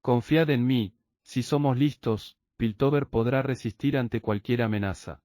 Confiad en mí, si somos listos, Piltover podrá resistir ante cualquier amenaza.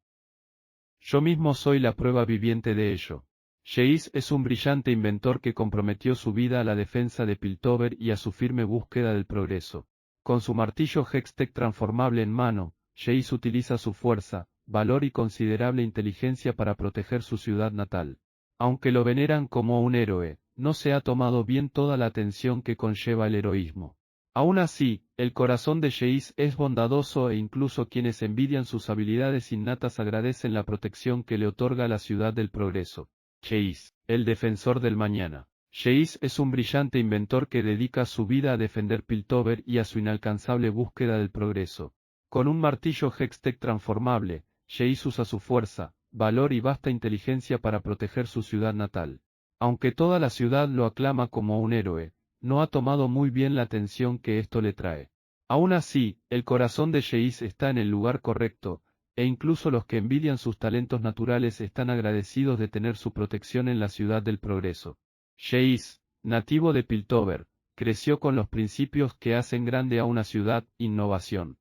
Yo mismo soy la prueba viviente de ello. Geis es un brillante inventor que comprometió su vida a la defensa de Piltover y a su firme búsqueda del progreso. Con su martillo Hextech transformable en mano, Geis utiliza su fuerza, valor y considerable inteligencia para proteger su ciudad natal. Aunque lo veneran como un héroe, no se ha tomado bien toda la atención que conlleva el heroísmo. Aún así, el corazón de Geis es bondadoso e incluso quienes envidian sus habilidades innatas agradecen la protección que le otorga la ciudad del progreso. Geis, el defensor del mañana. Geis es un brillante inventor que dedica su vida a defender Piltover y a su inalcanzable búsqueda del progreso. Con un martillo Hextech transformable, Geis usa su fuerza, valor y vasta inteligencia para proteger su ciudad natal. Aunque toda la ciudad lo aclama como un héroe, no ha tomado muy bien la atención que esto le trae. Aún así, el corazón de Geis está en el lugar correcto, e incluso los que envidian sus talentos naturales están agradecidos de tener su protección en la ciudad del progreso. Geis, nativo de Piltover, creció con los principios que hacen grande a una ciudad: innovación,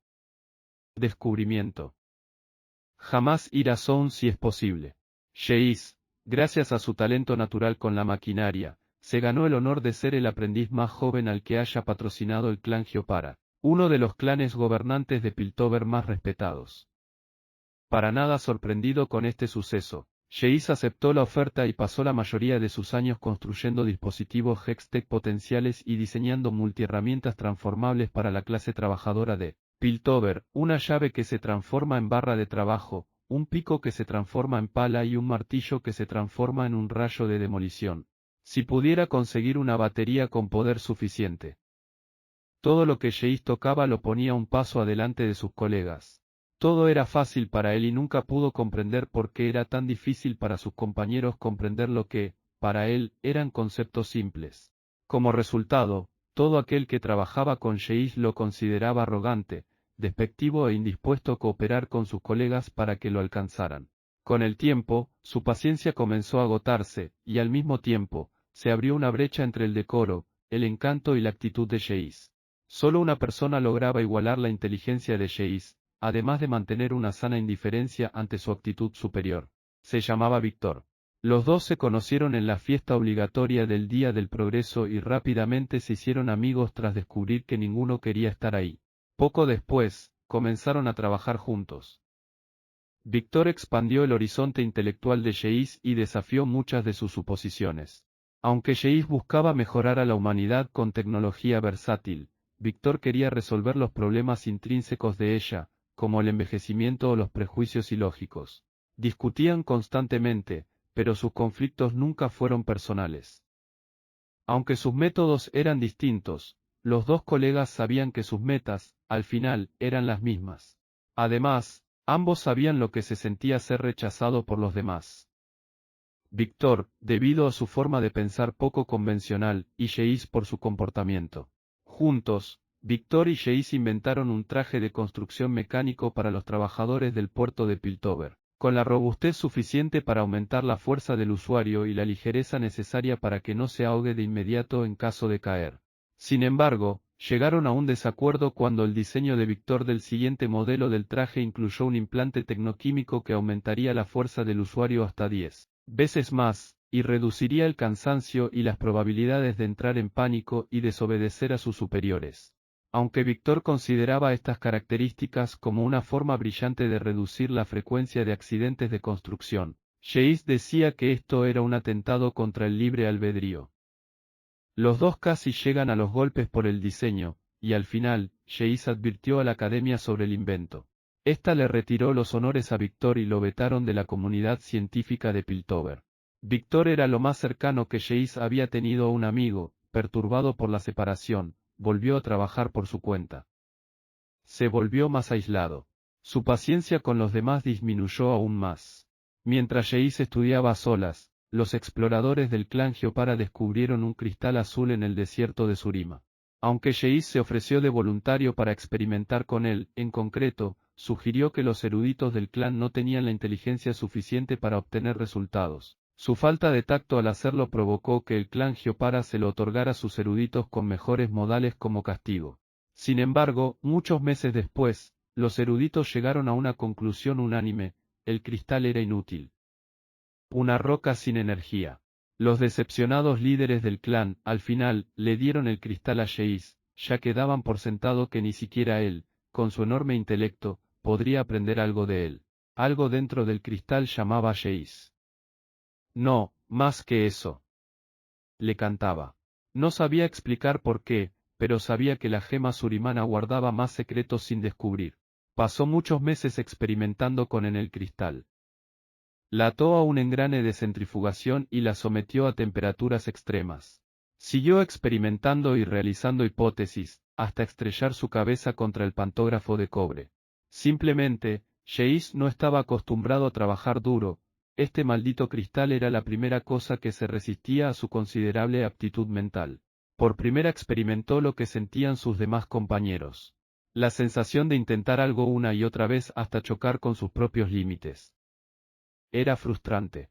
descubrimiento. Jamás ir a Zone si es posible. Geis, gracias a su talento natural con la maquinaria, se ganó el honor de ser el aprendiz más joven al que haya patrocinado el clan Geopara, uno de los clanes gobernantes de Piltover más respetados. Para nada sorprendido con este suceso, Geis aceptó la oferta y pasó la mayoría de sus años construyendo dispositivos Hextech potenciales y diseñando multiherramientas transformables para la clase trabajadora de Piltover, una llave que se transforma en barra de trabajo, un pico que se transforma en pala y un martillo que se transforma en un rayo de demolición. Si pudiera conseguir una batería con poder suficiente. Todo lo que Geis tocaba lo ponía un paso adelante de sus colegas. Todo era fácil para él y nunca pudo comprender por qué era tan difícil para sus compañeros comprender lo que, para él, eran conceptos simples. Como resultado, todo aquel que trabajaba con Geis lo consideraba arrogante, despectivo e indispuesto a cooperar con sus colegas para que lo alcanzaran. Con el tiempo, su paciencia comenzó a agotarse, y al mismo tiempo, se abrió una brecha entre el decoro, el encanto y la actitud de Geis. Solo una persona lograba igualar la inteligencia de Geis, además de mantener una sana indiferencia ante su actitud superior. Se llamaba Víctor. Los dos se conocieron en la fiesta obligatoria del Día del Progreso y rápidamente se hicieron amigos tras descubrir que ninguno quería estar ahí. Poco después, comenzaron a trabajar juntos. Víctor expandió el horizonte intelectual de Geis y desafió muchas de sus suposiciones. Aunque Geis buscaba mejorar a la humanidad con tecnología versátil, Víctor quería resolver los problemas intrínsecos de ella, como el envejecimiento o los prejuicios ilógicos. Discutían constantemente, pero sus conflictos nunca fueron personales. Aunque sus métodos eran distintos, los dos colegas sabían que sus metas, al final, eran las mismas. Además, ambos sabían lo que se sentía ser rechazado por los demás. Víctor, debido a su forma de pensar poco convencional, y Geis por su comportamiento. Juntos, Víctor y Geis inventaron un traje de construcción mecánico para los trabajadores del puerto de Piltover, con la robustez suficiente para aumentar la fuerza del usuario y la ligereza necesaria para que no se ahogue de inmediato en caso de caer. Sin embargo, llegaron a un desacuerdo cuando el diseño de Víctor del siguiente modelo del traje incluyó un implante tecnoquímico que aumentaría la fuerza del usuario hasta 10 veces más, y reduciría el cansancio y las probabilidades de entrar en pánico y desobedecer a sus superiores. Aunque Víctor consideraba estas características como una forma brillante de reducir la frecuencia de accidentes de construcción, Geis decía que esto era un atentado contra el libre albedrío. Los dos casi llegan a los golpes por el diseño, y al final, Geis advirtió a la academia sobre el invento. Esta le retiró los honores a Víctor y lo vetaron de la comunidad científica de Piltover. Víctor era lo más cercano que Geis había tenido a un amigo, perturbado por la separación, volvió a trabajar por su cuenta. Se volvió más aislado. Su paciencia con los demás disminuyó aún más. Mientras Geis estudiaba a solas, los exploradores del clan Geopara descubrieron un cristal azul en el desierto de Surima. Aunque Geis se ofreció de voluntario para experimentar con él, en concreto, sugirió que los eruditos del clan no tenían la inteligencia suficiente para obtener resultados. Su falta de tacto al hacerlo provocó que el clan Geopara se lo otorgara a sus eruditos con mejores modales como castigo. Sin embargo, muchos meses después, los eruditos llegaron a una conclusión unánime: el cristal era inútil. Una roca sin energía. Los decepcionados líderes del clan, al final, le dieron el cristal a Jeice, ya que daban por sentado que ni siquiera él, con su enorme intelecto, podría aprender algo de él. Algo dentro del cristal llamaba a Jeice. No, más que eso. Le cantaba. No sabía explicar por qué, pero sabía que la gema surimana guardaba más secretos sin descubrir. Pasó muchos meses experimentando con el cristal. La ató a un engrane de centrifugación y la sometió a temperaturas extremas. Siguió experimentando y realizando hipótesis, hasta estrellar su cabeza contra el pantógrafo de cobre. Simplemente, Jeice no estaba acostumbrado a trabajar duro. Este maldito cristal era la primera cosa que se resistía a su considerable aptitud mental. Por primera experimentó lo que sentían sus demás compañeros. La sensación de intentar algo una y otra vez hasta chocar con sus propios límites. Era frustrante.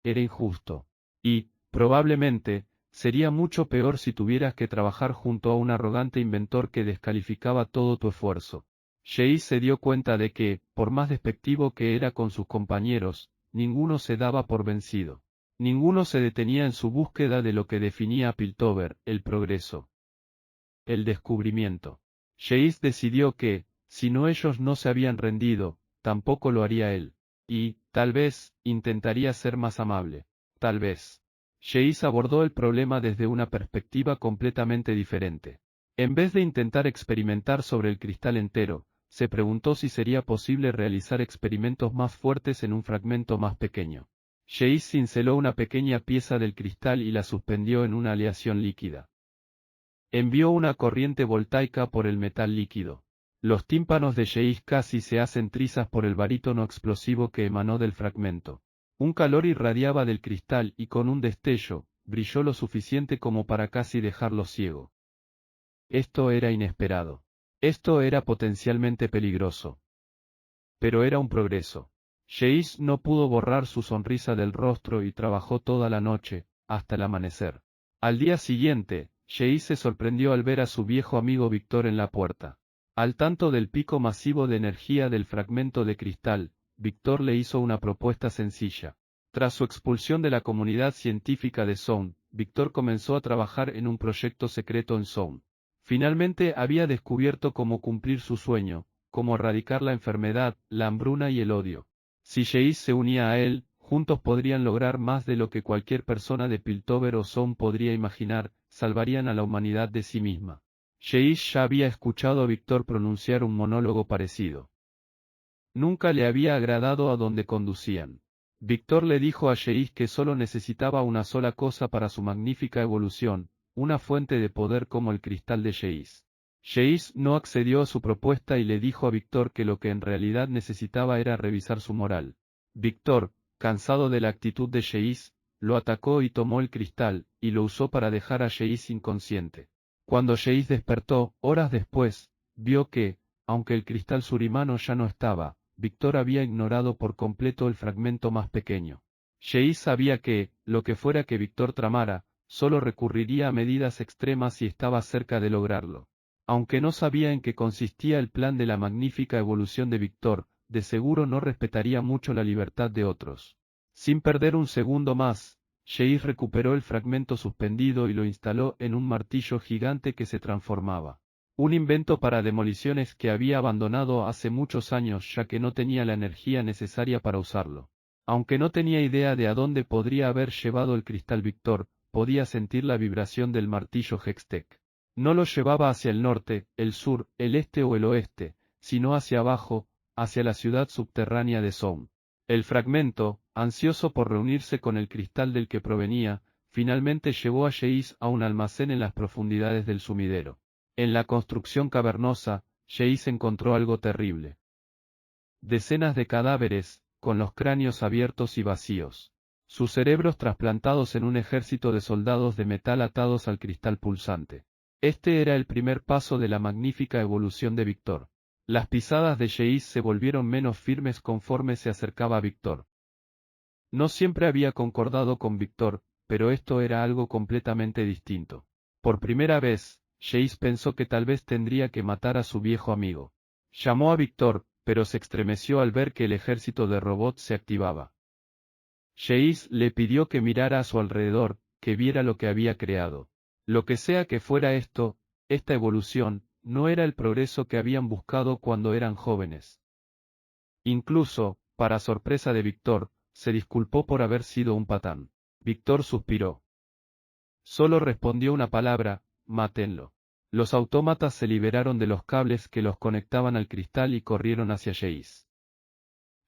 Era injusto. Y, probablemente, sería mucho peor si tuvieras que trabajar junto a un arrogante inventor que descalificaba todo tu esfuerzo. Jeice se dio cuenta de que, por más despectivo que era con sus compañeros, ninguno se daba por vencido. Ninguno se detenía en su búsqueda de lo que definía a Piltover: el progreso. El descubrimiento. Jeice decidió que, si no ellos no se habían rendido, tampoco lo haría él. Y, tal vez, intentaría ser más amable. Tal vez. Jeice abordó el problema desde una perspectiva completamente diferente. En vez de intentar experimentar sobre el cristal entero, se preguntó si sería posible realizar experimentos más fuertes en un fragmento más pequeño. Jeice cinceló una pequeña pieza del cristal y la suspendió en una aleación líquida. Envió una corriente voltaica por el metal líquido. Los tímpanos de Jeice casi se hacen trizas por el barítono explosivo que emanó del fragmento. Un calor irradiaba del cristal y con un destello, brilló lo suficiente como para casi dejarlo ciego. Esto era inesperado. Esto era potencialmente peligroso. Pero era un progreso. Jeice no pudo borrar su sonrisa del rostro y trabajó toda la noche, hasta el amanecer. Al día siguiente, Jeice se sorprendió al ver a su viejo amigo Víctor en la puerta. Al tanto del pico masivo de energía del fragmento de cristal, Víctor le hizo una propuesta sencilla. Tras su expulsión de la comunidad científica de Zone, Víctor comenzó a trabajar en un proyecto secreto en Zone. Finalmente había descubierto cómo cumplir su sueño, cómo erradicar la enfermedad, la hambruna y el odio. Si Jeice se unía a él, juntos podrían lograr más de lo que cualquier persona de Piltover o Zone podría imaginar: salvarían a la humanidad de sí misma. Jeice ya había escuchado a Víctor pronunciar un monólogo parecido. Nunca le había agradado a donde conducían. Víctor le dijo a Jeice que solo necesitaba una sola cosa para su magnífica evolución: una fuente de poder como el cristal de Jeice. Jeice no accedió a su propuesta y le dijo a Víctor que lo que en realidad necesitaba era revisar su moral. Víctor, cansado de la actitud de Jeice, lo atacó y tomó el cristal, y lo usó para dejar a Jeice inconsciente. Cuando Jeice despertó, horas después, vio que, aunque el cristal surimano ya no estaba, Víctor había ignorado por completo el fragmento más pequeño. Jeice sabía que, lo que fuera que Víctor tramara, solo recurriría a medidas extremas y estaba cerca de lograrlo. Aunque no sabía en qué consistía el plan de la magnífica evolución de Víctor, de seguro no respetaría mucho la libertad de otros. Sin perder un segundo más, Jeice recuperó el fragmento suspendido y lo instaló en un martillo gigante que se transformaba. Un invento para demoliciones que había abandonado hace muchos años ya que no tenía la energía necesaria para usarlo. Aunque no tenía idea de a dónde podría haber llevado el cristal Víctor, podía sentir la vibración del martillo Hextech. No lo llevaba hacia el norte, el sur, el este o el oeste, sino hacia abajo, hacia la ciudad subterránea de Zone. El fragmento, ansioso por reunirse con el cristal del que provenía, finalmente llevó a Jeice a un almacén en las profundidades del sumidero. En la construcción cavernosa, Jeice encontró algo terrible. Decenas de cadáveres, con los cráneos abiertos y vacíos. Sus cerebros trasplantados en un ejército de soldados de metal atados al cristal pulsante. Este era el primer paso de la magnífica evolución de Víctor. Las pisadas de Jeice se volvieron menos firmes conforme se acercaba a Víctor. No siempre había concordado con Víctor, pero esto era algo completamente distinto. Por primera vez, Sheis pensó que tal vez tendría que matar a su viejo amigo. Llamó a Víctor, pero se estremeció al ver que el ejército de robots se activaba. Sheis le pidió que mirara a su alrededor, que viera lo que había creado. Lo que sea que fuera esto, esta evolución, no era el progreso que habían buscado cuando eran jóvenes. Incluso, para sorpresa de Víctor, se disculpó por haber sido un patán. Víctor suspiró. Solo respondió una palabra: mátenlo. Los autómatas se liberaron de los cables que los conectaban al cristal y corrieron hacia Sheis.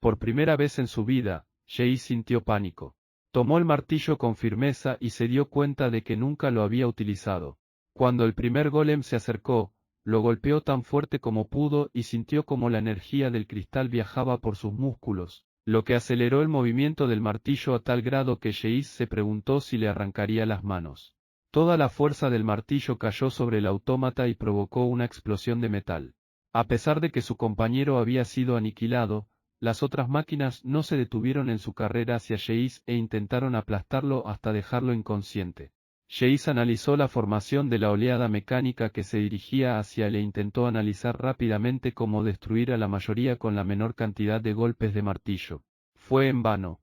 Por primera vez en su vida, Sheis sintió pánico. Tomó el martillo con firmeza y se dio cuenta de que nunca lo había utilizado. Cuando el primer golem se acercó, lo golpeó tan fuerte como pudo y sintió como la energía del cristal viajaba por sus músculos, lo que aceleró el movimiento del martillo a tal grado que Sheis se preguntó si le arrancaría las manos. Toda la fuerza del martillo cayó sobre el autómata y provocó una explosión de metal. A pesar de que su compañero había sido aniquilado, las otras máquinas no se detuvieron en su carrera hacia Sheis e intentaron aplastarlo hasta dejarlo inconsciente. Sheis analizó la formación de la oleada mecánica que se dirigía hacia él e intentó analizar rápidamente cómo destruir a la mayoría con la menor cantidad de golpes de martillo. Fue en vano.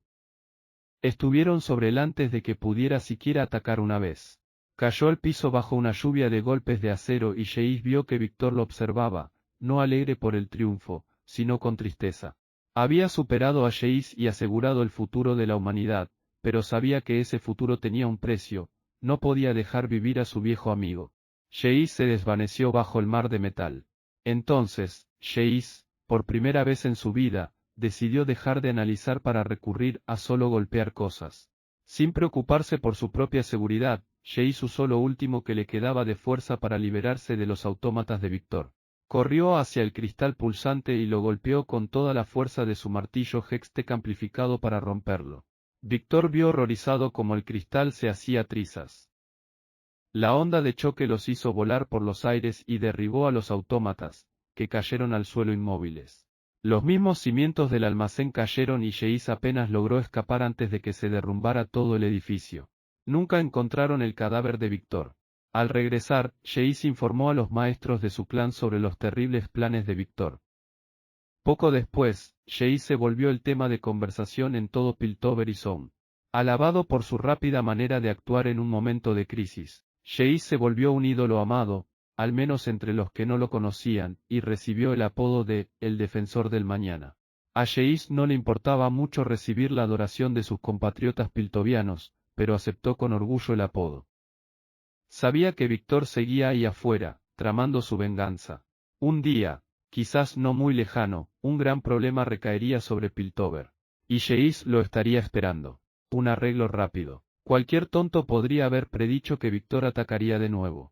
Estuvieron sobre él antes de que pudiera siquiera atacar una vez. Cayó al piso bajo una lluvia de golpes de acero y Sheis vio que Víctor lo observaba, no alegre por el triunfo, sino con tristeza. Había superado a Sheis y asegurado el futuro de la humanidad, pero sabía que ese futuro tenía un precio, no podía dejar vivir a su viejo amigo. Sheis se desvaneció bajo el mar de metal. Entonces, Sheis, por primera vez en su vida, decidió dejar de analizar para recurrir a solo golpear cosas. Sin preocuparse por su propia seguridad, Sheis usó lo último que le quedaba de fuerza para liberarse de los autómatas de Víctor. Corrió hacia el cristal pulsante y lo golpeó con toda la fuerza de su martillo Hextech amplificado para romperlo. Víctor vio horrorizado cómo el cristal se hacía trizas. La onda de choque los hizo volar por los aires y derribó a los autómatas, que cayeron al suelo inmóviles. Los mismos cimientos del almacén cayeron y Sheis apenas logró escapar antes de que se derrumbara todo el edificio. Nunca encontraron el cadáver de Víctor. Al regresar, Sheis informó a los maestros de su clan sobre los terribles planes de Víctor. Poco después, Sheis se volvió el tema de conversación en todo Piltover y Zone. Alabado por su rápida manera de actuar en un momento de crisis, Sheis se volvió un ídolo amado, al menos entre los que no lo conocían, y recibió el apodo de «el defensor del mañana». A Sheis no le importaba mucho recibir la adoración de sus compatriotas piltovianos, pero aceptó con orgullo el apodo. Sabía que Víctor seguía ahí afuera, tramando su venganza. Un día, quizás no muy lejano, un gran problema recaería sobre Piltover. Y Sheis lo estaría esperando. Un arreglo rápido. Cualquier tonto podría haber predicho que Víctor atacaría de nuevo.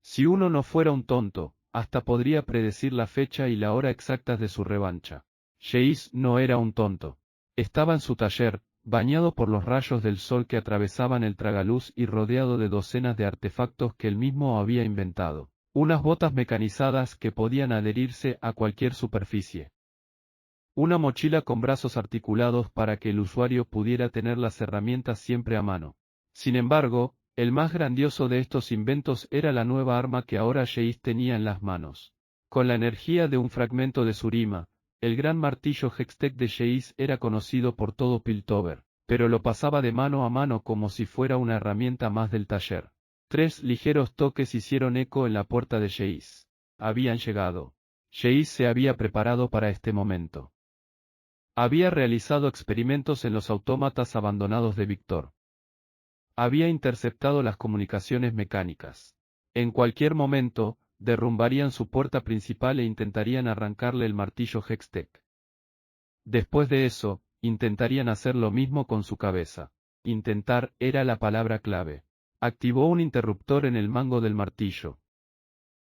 Si uno no fuera un tonto, hasta podría predecir la fecha y la hora exactas de su revancha. Sheis no era un tonto. Estaba en su taller, bañado por los rayos del sol que atravesaban el tragaluz y rodeado de docenas de artefactos que él mismo había inventado. Unas botas mecanizadas que podían adherirse a cualquier superficie. Una mochila con brazos articulados para que el usuario pudiera tener las herramientas siempre a mano. Sin embargo, el más grandioso de estos inventos era la nueva arma que ahora Sheis tenía en las manos. Con la energía de un fragmento de Surima, el gran martillo Hextech de Sheis era conocido por todo Piltover, pero lo pasaba de mano a mano como si fuera una herramienta más del taller. 3 ligeros toques hicieron eco en la puerta de Sheis. Habían llegado. Sheis se había preparado para este momento. Había realizado experimentos en los autómatas abandonados de Víctor. Había interceptado las comunicaciones mecánicas. En cualquier momento, derrumbarían su puerta principal e intentarían arrancarle el martillo Hextech. Después de eso, intentarían hacer lo mismo con su cabeza. Intentar era la palabra clave. Activó un interruptor en el mango del martillo.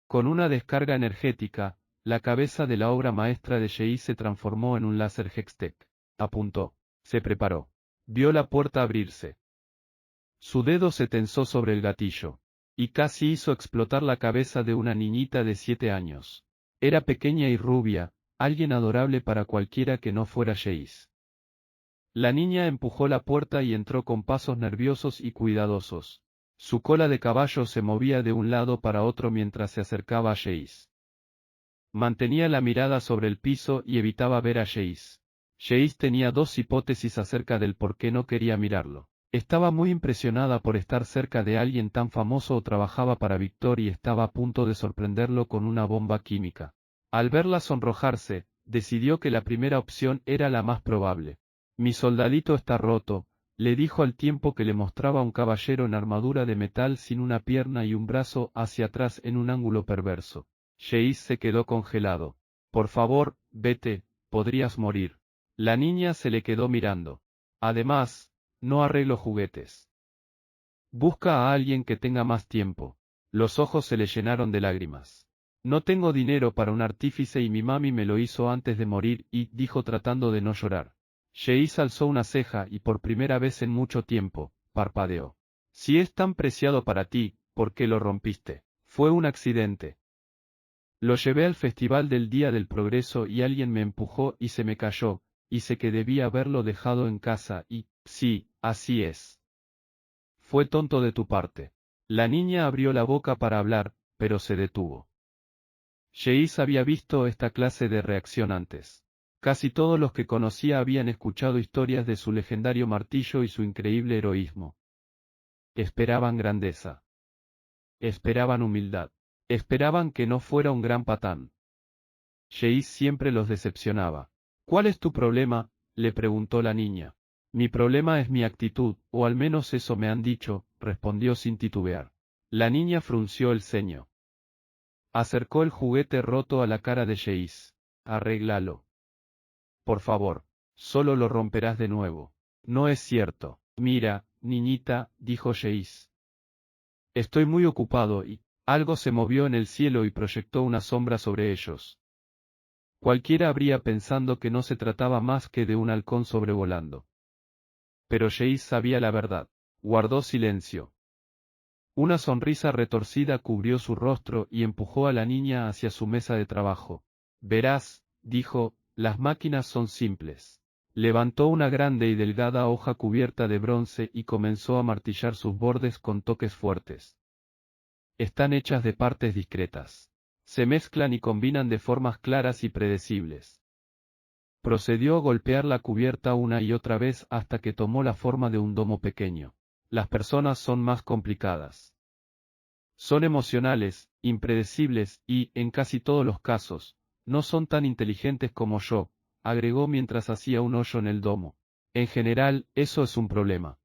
Con una descarga energética, la cabeza de la obra maestra de Sheis se transformó en un láser Hextech. Apuntó. Se preparó. Vio la puerta abrirse. Su dedo se tensó sobre el gatillo. Y casi hizo explotar la cabeza de una niñita de 7 años. Era pequeña y rubia, alguien adorable para cualquiera que no fuera Sheis. La niña empujó la puerta y entró con pasos nerviosos y cuidadosos. Su cola de caballo se movía de un lado para otro mientras se acercaba a Jace. Mantenía la mirada sobre el piso y evitaba ver a Jace. Jace tenía dos hipótesis acerca del por qué no quería mirarlo. Estaba muy impresionada por estar cerca de alguien tan famoso o trabajaba para Victor y estaba a punto de sorprenderlo con una bomba química. Al verla sonrojarse, decidió que la primera opción era la más probable. Mi soldadito está roto, le dijo al tiempo que le mostraba un caballero en armadura de metal sin una pierna y un brazo hacia atrás en un ángulo perverso. Jace se quedó congelado. Por favor, vete, podrías morir. La niña se le quedó mirando. Además, no arreglo juguetes. Busca a alguien que tenga más tiempo. Los ojos se le llenaron de lágrimas. No tengo dinero para un artífice y mi mami me lo hizo antes de morir y, dijo tratando de no llorar. Jace alzó una ceja y por primera vez en mucho tiempo, parpadeó. Si es tan preciado para ti, ¿por qué lo rompiste? Fue un accidente. Lo llevé al Festival del Día del Progreso y alguien me empujó y se me cayó, y sé que debía haberlo dejado en casa y, sí, así es. Fue tonto de tu parte. La niña abrió la boca para hablar, pero se detuvo. Jace había visto esta clase de reacción antes. Casi todos los que conocía habían escuchado historias de su legendario martillo y su increíble heroísmo. Esperaban grandeza. Esperaban humildad. Esperaban que no fuera un gran patán. Jace siempre los decepcionaba. ¿Cuál es tu problema?, le preguntó la niña. Mi problema es mi actitud, o al menos eso me han dicho, respondió sin titubear. La niña frunció el ceño. Acercó el juguete roto a la cara de Jace. Arréglalo. Por favor. Solo lo romperás de nuevo. No es cierto. Mira, niñita, dijo Jace. Estoy muy ocupado y... Algo se movió en el cielo y proyectó una sombra sobre ellos. Cualquiera habría pensado que no se trataba más que de un halcón sobrevolando. Pero Jace sabía la verdad. Guardó silencio. Una sonrisa retorcida cubrió su rostro y empujó a la niña hacia su mesa de trabajo. Verás, dijo, las máquinas son simples. Levantó una grande y delgada hoja cubierta de bronce y comenzó a martillar sus bordes con toques fuertes. Están hechas de partes discretas. Se mezclan y combinan de formas claras y predecibles. Procedió a golpear la cubierta una y otra vez hasta que tomó la forma de un domo pequeño. Las personas son más complicadas. Son emocionales, impredecibles y, en casi todos los casos, no son tan inteligentes como yo, agregó mientras hacía un hoyo en el domo. En general, eso es un problema.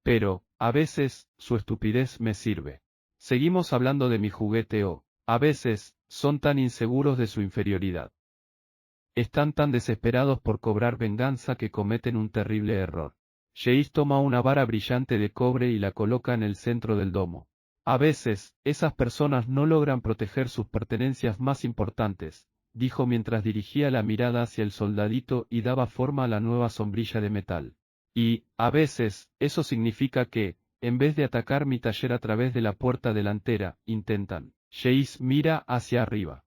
Pero, a veces, su estupidez me sirve. Seguimos hablando de mi juguete o, a veces, son tan inseguros de su inferioridad. Están tan desesperados por cobrar venganza que cometen un terrible error. Jace toma una vara brillante de cobre y la coloca en el centro del domo. A veces, esas personas no logran proteger sus pertenencias más importantes, dijo mientras dirigía la mirada hacia el soldadito y daba forma a la nueva sombrilla de metal. Y, a veces, eso significa que, en vez de atacar mi taller a través de la puerta delantera, intentan. Jace mira hacia arriba.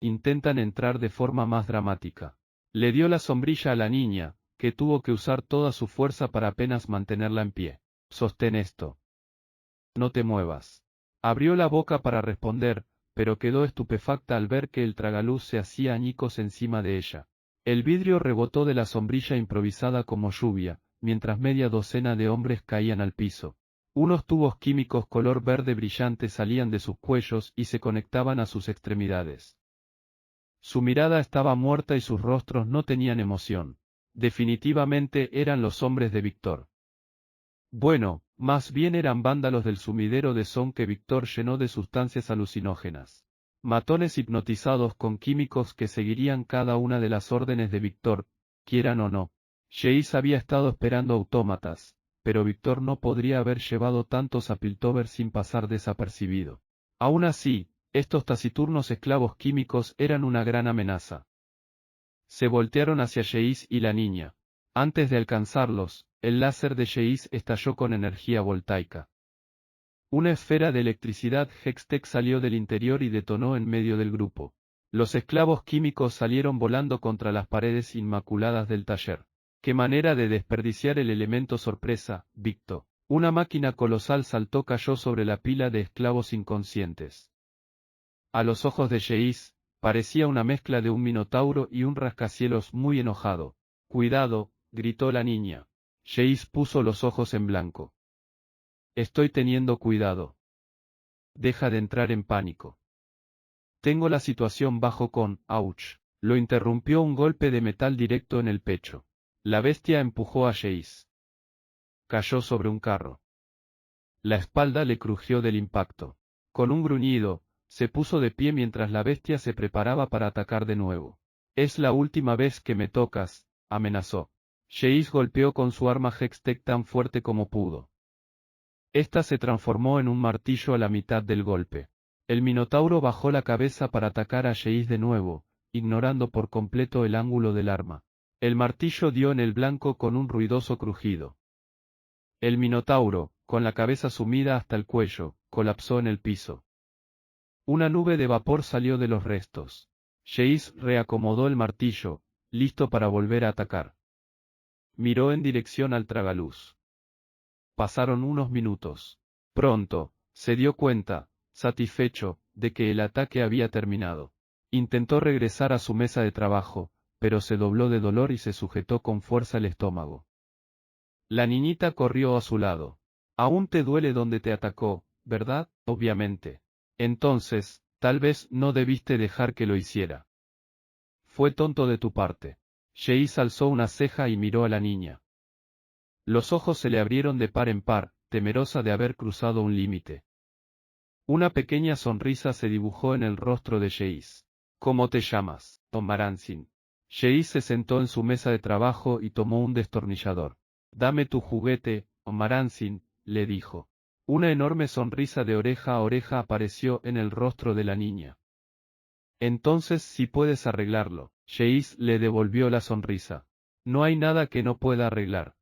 Intentan entrar de forma más dramática. Le dio la sombrilla a la niña, que tuvo que usar toda su fuerza para apenas mantenerla en pie. Sostén esto. No te muevas. Abrió la boca para responder, pero quedó estupefacta al ver que el tragaluz se hacía añicos encima de ella. El vidrio rebotó de la sombrilla improvisada como lluvia, mientras media docena de hombres caían al piso. Unos tubos químicos color verde brillante salían de sus cuellos y se conectaban a sus extremidades. Su mirada estaba muerta y sus rostros no tenían emoción. Definitivamente eran los hombres de Victor. Bueno, más bien eran vándalos del sumidero de Son que Victor llenó de sustancias alucinógenas. Matones hipnotizados con químicos que seguirían cada una de las órdenes de Victor, quieran o no. Jace había estado esperando autómatas, pero Victor no podría haber llevado tantos a Piltover sin pasar desapercibido. Aún así, estos taciturnos esclavos químicos eran una gran amenaza. Se voltearon hacia Jace y la niña. Antes de alcanzarlos, el láser de Jace estalló con energía voltaica. Una esfera de electricidad Hextech salió del interior y detonó en medio del grupo. Los esclavos químicos salieron volando contra las paredes inmaculadas del taller. ¡Qué manera de desperdiciar el elemento sorpresa, Victor! Una máquina colosal cayó sobre la pila de esclavos inconscientes. A los ojos de Yeis, parecía una mezcla de un minotauro y un rascacielos muy enojado. «Cuidado», gritó la niña. Yeis puso los ojos en blanco. «Estoy teniendo cuidado. Deja de entrar en pánico. Tengo la situación bajo con, ouch». Lo interrumpió un golpe de metal directo en el pecho. La bestia empujó a Yeis. Cayó sobre un carro. La espalda le crujió del impacto. Con un gruñido, se puso de pie mientras la bestia se preparaba para atacar de nuevo. «Es la última vez que me tocas», amenazó. Yeis golpeó con su arma Hextech tan fuerte como pudo. Esta se transformó en un martillo a la mitad del golpe. El minotauro bajó la cabeza para atacar a Yeis de nuevo, ignorando por completo el ángulo del arma. El martillo dio en el blanco con un ruidoso crujido. El minotauro, con la cabeza sumida hasta el cuello, colapsó en el piso. Una nube de vapor salió de los restos. Yeis reacomodó el martillo, listo para volver a atacar. Miró en dirección al tragaluz. Pasaron unos minutos. Pronto, se dio cuenta, satisfecho, de que el ataque había terminado. Intentó regresar a su mesa de trabajo, pero se dobló de dolor y se sujetó con fuerza el estómago. La niñita corrió a su lado. «Aún te duele donde te atacó, ¿verdad?». «Obviamente. Entonces, tal vez no debiste dejar que lo hiciera. Fue tonto de tu parte». Yeis alzó una ceja y miró a la niña. Los ojos se le abrieron de par en par, temerosa de haber cruzado un límite. Una pequeña sonrisa se dibujó en el rostro de Yeis. «¿Cómo te llamas?». «Omaranzin». Yeis se sentó en su mesa de trabajo y tomó un destornillador. «Dame tu juguete, Omaranzin», le dijo. Una enorme sonrisa de oreja a oreja apareció en el rostro de la niña. «Entonces sí puedes arreglarlo». Yeis le devolvió la sonrisa. «No hay nada que no pueda arreglar».